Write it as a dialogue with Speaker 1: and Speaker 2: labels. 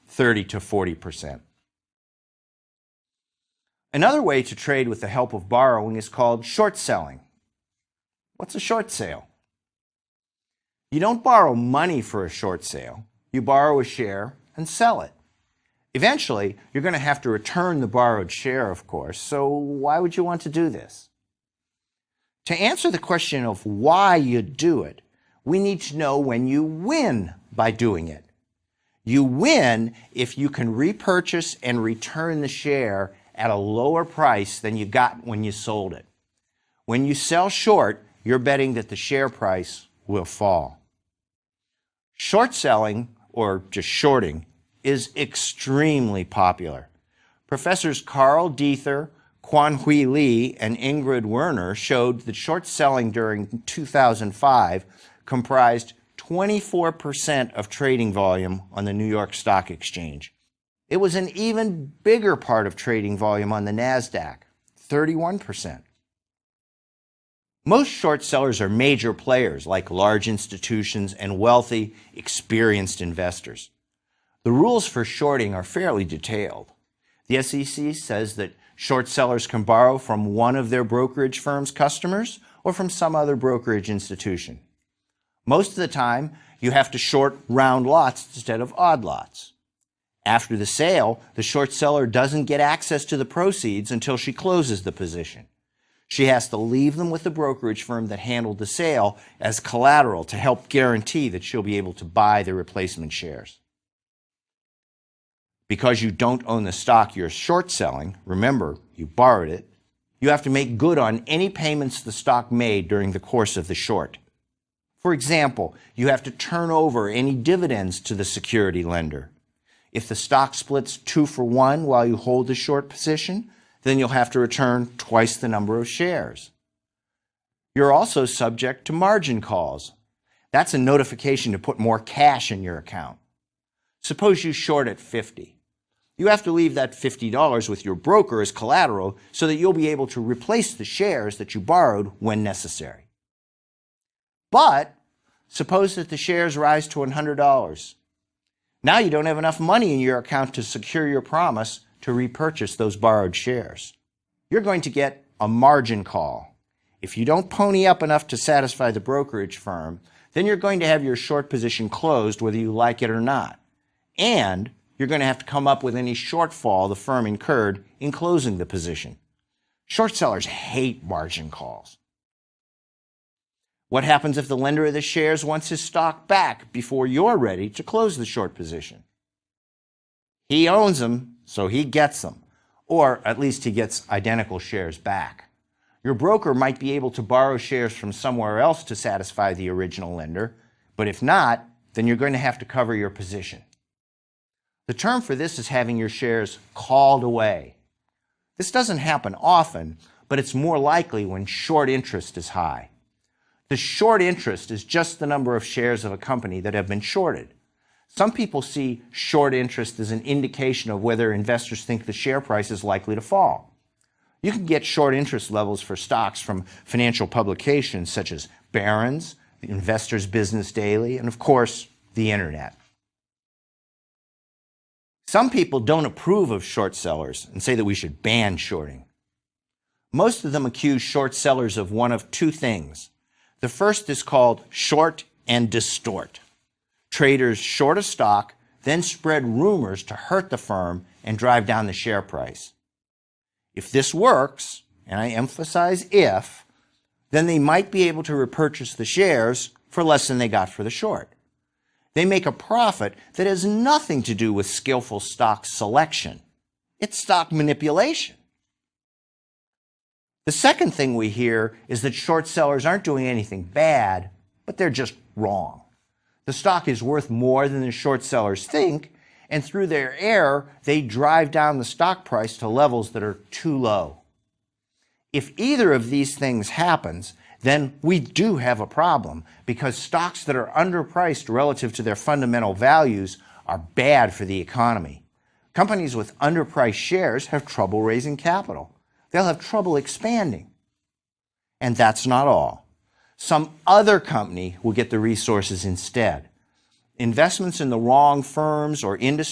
Speaker 1: 30 to 40%. Another way to trade with the help of borrowing is called short selling. What's a short sale? You don't borrow money for a short sale. You borrow a share and sell it. Eventually, you're going to have to return the borrowed share, of course, so why would you want to do this? To answer the question of why you do it, we need to know when you win by doing it. You win if you can repurchase and return the share at a lower price than you got when you sold it. When you sell short, you're betting that the share price will fall. Short selling, or just shorting, is extremely popular. Professors Carl Diether, Kwan-Hui Lee, and Ingrid Werner showed that short selling during 2005 comprised 24% of trading volume on the New York Stock Exchange. It was an even bigger part of trading volume on the NASDAQ, 31%. Most short sellers are major players like large institutions and wealthy, experienced investors. The rules for shorting are fairly detailed. The SEC says that short sellers can borrow from one of their brokerage firm's customers or from some other brokerage institution. Most of the time, you have to short round lots instead of odd lots. After the sale, the short seller doesn't get access to the proceeds until she closes the position. She has to leave them with the brokerage firm that handled the sale as collateral to help guarantee that she'll be able to buy the replacement shares. Because you don't own the stock you're short selling, remember, you borrowed it, you have to make good on any payments the stock made during the course of the short. For example, you have to turn over any dividends to the security lender. If the stock splits 2 for 1 while you hold the short position, then you'll have to return twice the number of shares. You're also subject to margin calls. That's a notification to put more cash in your account. Suppose you short at 50. You have to leave that $50 with your broker as collateral so that you'll be able to replace the shares that you borrowed when necessary. But suppose that the shares rise to $100. Now you don't have enough money in your account to secure your promise to repurchase those borrowed shares. You're going to get a margin call. If you don't pony up enough to satisfy the brokerage firm, then you're going to have your short position closed whether you like it or not. And you're going to have to come up with any shortfall the firm incurred in closing the position. Short sellers hate margin calls. What happens if the lender of the shares wants his stock back before you're ready to close the short position? He owns them, so he gets them, or at least he gets identical shares back. Your broker might be able to borrow shares from somewhere else to satisfy the original lender, but if not, then you're going to have to cover your position. The term for this is having your shares called away. This doesn't happen often, but it's more likely when short interest is high. The short interest is just the number of shares of a company that have been shorted. Some people see short interest as an indication of whether investors think the share price is likely to fall. You can get short interest levels for stocks from financial publications such as Barron's, the Investor's Business Daily, and of course, the internet. Some people don't approve of short sellers and say that we should ban shorting. Most of them accuse short sellers of one of two things. The first is called short and distort. Traders short a stock, then spread rumors to hurt the firm and drive down the share price. If this works, and I emphasize if, then they might be able to repurchase the shares for less than they got for the short. They make a profit that has nothing to do with skillful stock selection. It's stock manipulation. The second thing we hear is that short sellers aren't doing anything bad, but they're just wrong. The stock is worth more than the short sellers think, and through their error, they drive down the stock price to levels that are too low. If either of these things happens, then we do have a problem, because stocks that are underpriced relative to their fundamental values are bad for the economy. Companies with underpriced shares have trouble raising capital. They'll have trouble expanding. And that's not all. Some other company will get the resources instead. investments in the wrong firms or industries